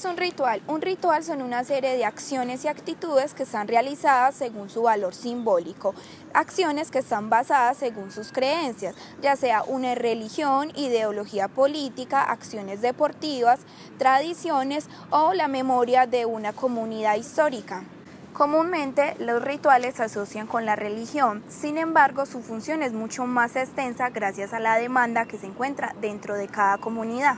es un ritual? Un ritual son una serie de acciones y actitudes que están realizadas según su valor simbólico, acciones que están basadas según sus creencias, ya sea una religión, ideología política, acciones deportivas, tradiciones o la memoria de una comunidad histórica. Comúnmente los rituales se asocian con la religión, sin embargo su función es mucho más extensa gracias a la demanda que se encuentra dentro de cada comunidad.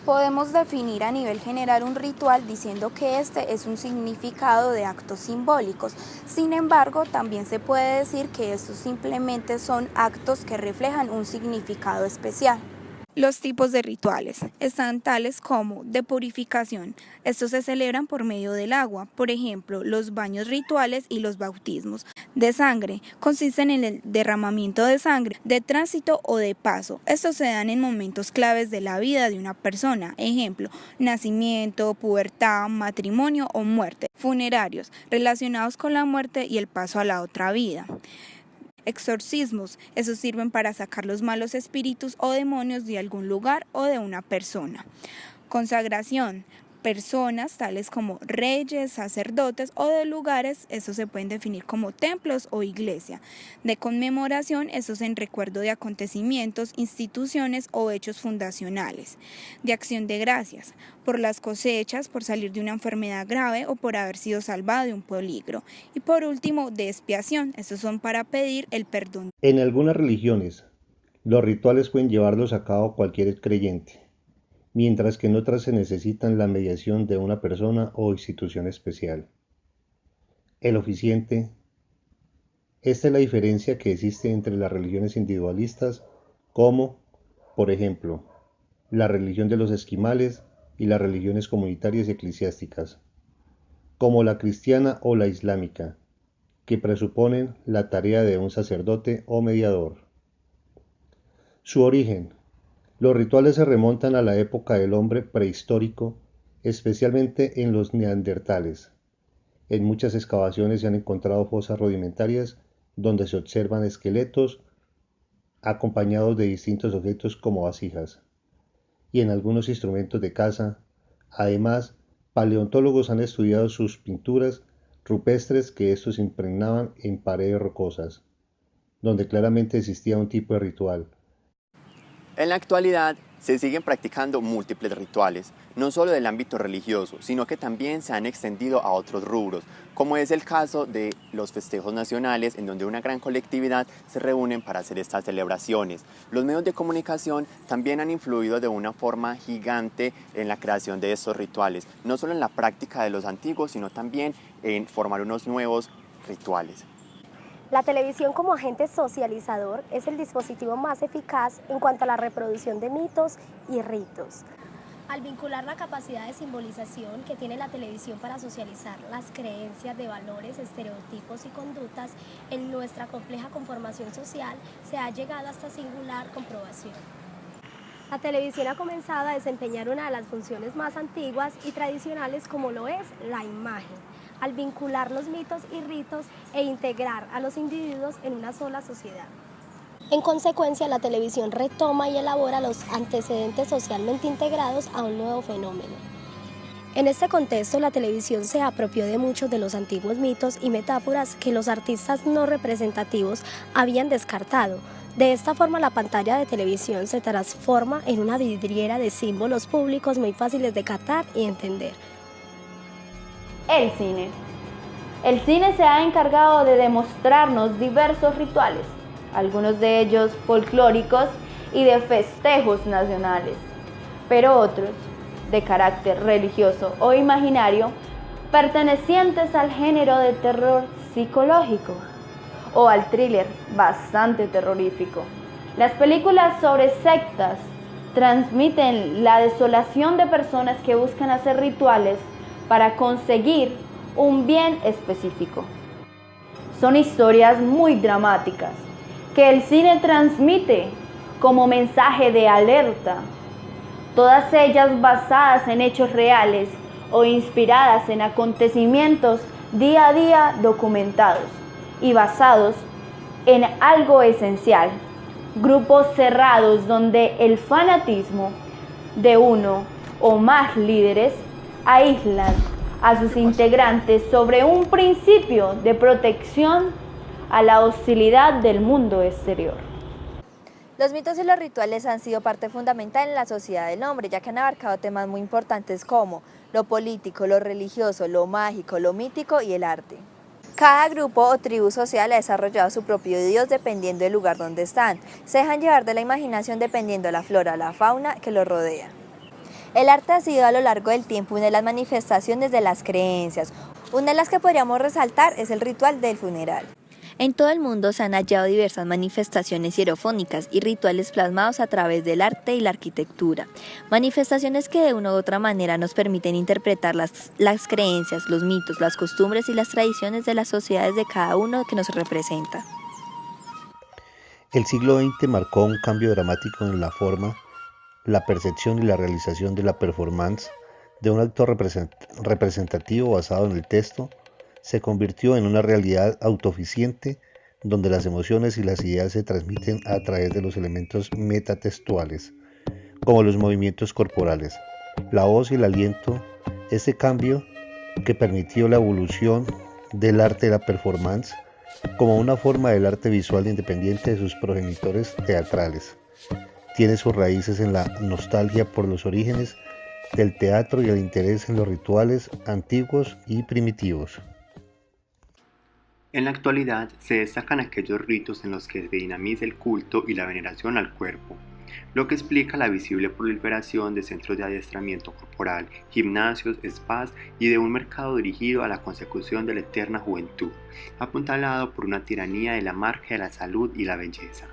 Podemos definir a nivel general un ritual diciendo que este es un significado de actos simbólicos. Sin embargo, también se puede decir que estos simplemente son actos que reflejan un significado especial. Los tipos de rituales están tales como de purificación. Estos se celebran por medio del agua, por ejemplo, los baños rituales y los bautismos. De sangre, consisten en el derramamiento de sangre, de tránsito o de paso. Estos se dan en momentos claves de la vida de una persona, ejemplo, nacimiento, pubertad, matrimonio o muerte. Funerarios, relacionados con la muerte y el paso a la otra vida. Exorcismos, esos sirven para sacar los malos espíritus o demonios de algún lugar o de una persona. Consagración, personas tales como reyes, sacerdotes o de lugares, estos se pueden definir como templos o iglesia. De conmemoración, estos en recuerdo de acontecimientos, instituciones o hechos fundacionales. De acción de gracias, por las cosechas, por salir de una enfermedad grave o por haber sido salvado de un peligro. Y por último, de expiación, estos son para pedir el perdón. En algunas religiones, los rituales pueden llevarlos a cabo cualquier creyente, mientras que en otras se necesitan la mediación de una persona o institución especial. El oficiante. Esta es la diferencia que existe entre las religiones individualistas, como, por ejemplo, la religión de los esquimales y las religiones comunitarias y eclesiásticas, como la cristiana o la islámica, que presuponen la tarea de un sacerdote o mediador. Su origen. Los rituales se remontan a la época del hombre prehistórico, especialmente en los neandertales. En muchas excavaciones se han encontrado fosas rudimentarias donde se observan esqueletos acompañados de distintos objetos como vasijas, y en algunos instrumentos de caza. Además, paleontólogos han estudiado sus pinturas rupestres que estos impregnaban en paredes rocosas, donde claramente existía un tipo de ritual. En la actualidad se siguen practicando múltiples rituales, no solo del ámbito religioso, sino que también se han extendido a otros rubros, como es el caso de los festejos nacionales, en donde una gran colectividad se reúnen para hacer estas celebraciones. Los medios de comunicación también han influido de una forma gigante en la creación de estos rituales, no solo en la práctica de los antiguos, sino también en formar unos nuevos rituales. La televisión como agente socializador es el dispositivo más eficaz en cuanto a la reproducción de mitos y ritos. Al vincular la capacidad de simbolización que tiene la televisión para socializar las creencias de valores, estereotipos y conductas en nuestra compleja conformación social, se ha llegado a esta singular comprobación. La televisión ha comenzado a desempeñar una de las funciones más antiguas y tradicionales como lo es la imagen, al vincular los mitos y ritos e integrar a los individuos en una sola sociedad. En consecuencia, la televisión retoma y elabora los antecedentes socialmente integrados a un nuevo fenómeno. En este contexto, la televisión se apropió de muchos de los antiguos mitos y metáforas que los artistas no representativos habían descartado. De esta forma, la pantalla de televisión se transforma en una vidriera de símbolos públicos muy fáciles de captar y entender. El cine. El cine se ha encargado de demostrarnos diversos rituales, algunos de ellos folclóricos y de festejos nacionales, pero otros, de carácter religioso o imaginario, pertenecientes al género de terror psicológico o al thriller bastante terrorífico. Las películas sobre sectas transmiten la desolación de personas que buscan hacer rituales para conseguir un bien específico. Son historias muy dramáticas que el cine transmite como mensaje de alerta, todas ellas basadas en hechos reales o inspiradas en acontecimientos día a día documentados y basados en algo esencial, grupos cerrados donde el fanatismo de uno o más líderes aíslan a sus integrantes sobre un principio de protección a la hostilidad del mundo exterior. Los mitos y los rituales han sido parte fundamental en la sociedad del hombre, ya que han abarcado temas muy importantes como lo político, lo religioso, lo mágico, lo mítico y el arte. Cada grupo o tribu social ha desarrollado su propio dios dependiendo del lugar donde están. Se dejan llevar de la imaginación dependiendo de la flora o la fauna que los rodea. El arte ha sido a lo largo del tiempo una de las manifestaciones de las creencias. Una de las que podríamos resaltar es el ritual del funeral. En todo el mundo se han hallado diversas manifestaciones hierofónicas y rituales plasmados a través del arte y la arquitectura. Manifestaciones que de una u otra manera nos permiten interpretar las creencias, los mitos, las costumbres y las tradiciones de las sociedades de cada uno que nos representa. El siglo XX marcó un cambio dramático en la forma, la percepción y la realización de la performance de un acto representativo basado en el texto. Se convirtió en una realidad autoeficiente donde las emociones y las ideas se transmiten a través de los elementos metatextuales, como los movimientos corporales, la voz y el aliento. Este cambio que permitió la evolución del arte de la performance como una forma del arte visual independiente de sus progenitores teatrales. Tiene sus raíces en la nostalgia por los orígenes del teatro y el interés en los rituales antiguos y primitivos. En la actualidad se destacan aquellos ritos en los que se dinamiza el culto y la veneración al cuerpo, lo que explica la visible proliferación de centros de adiestramiento corporal, gimnasios, spas y de un mercado dirigido a la consecución de la eterna juventud, apuntalado por una tiranía de la marca de la salud y la belleza.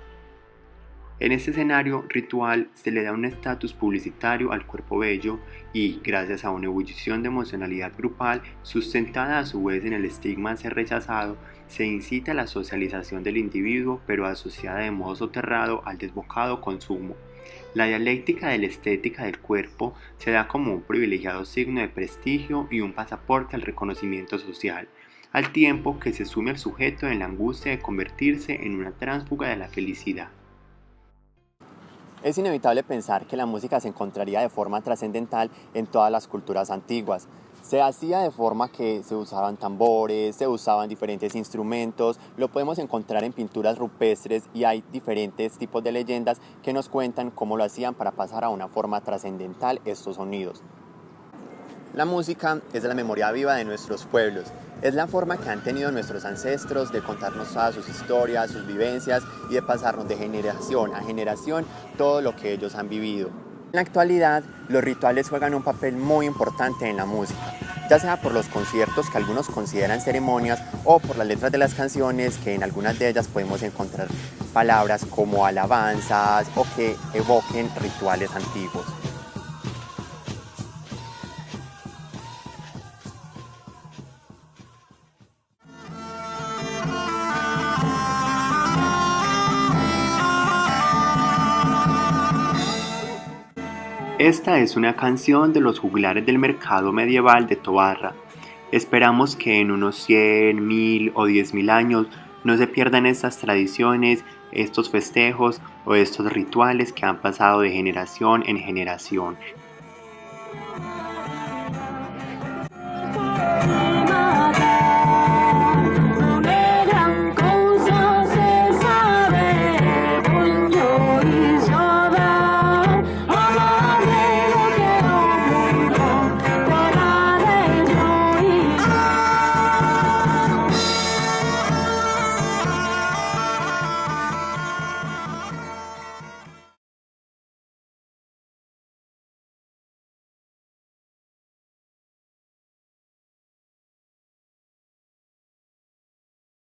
En este escenario ritual se le da un estatus publicitario al cuerpo bello y, gracias a una ebullición de emocionalidad grupal sustentada a su vez en el estigma de ser rechazado, se incita a la socialización del individuo pero asociada de modo soterrado al desbocado consumo. La dialéctica de la estética del cuerpo se da como un privilegiado signo de prestigio y un pasaporte al reconocimiento social, al tiempo que se sume al sujeto en la angustia de convertirse en una tránsfuga de la felicidad. Es inevitable pensar que la música se encontraría de forma trascendental en todas las culturas antiguas. Se hacía de forma que se usaban tambores, se usaban diferentes instrumentos, lo podemos encontrar en pinturas rupestres y hay diferentes tipos de leyendas que nos cuentan cómo lo hacían para pasar a una forma trascendental estos sonidos. La música es la memoria viva de nuestros pueblos. Es la forma que han tenido nuestros ancestros de contarnos todas sus historias, sus vivencias y de pasarnos de generación a generación todo lo que ellos han vivido. En la actualidad, los rituales juegan un papel muy importante en la música, ya sea por los conciertos que algunos consideran ceremonias o por las letras de las canciones que en algunas de ellas podemos encontrar palabras como alabanzas o que evoquen rituales antiguos. Esta es una canción de los juglares del mercado medieval de Tobarra. Esperamos que en unos 100, 1000 o 10.000 años no se pierdan estas tradiciones, estos festejos o estos rituales que han pasado de generación en generación,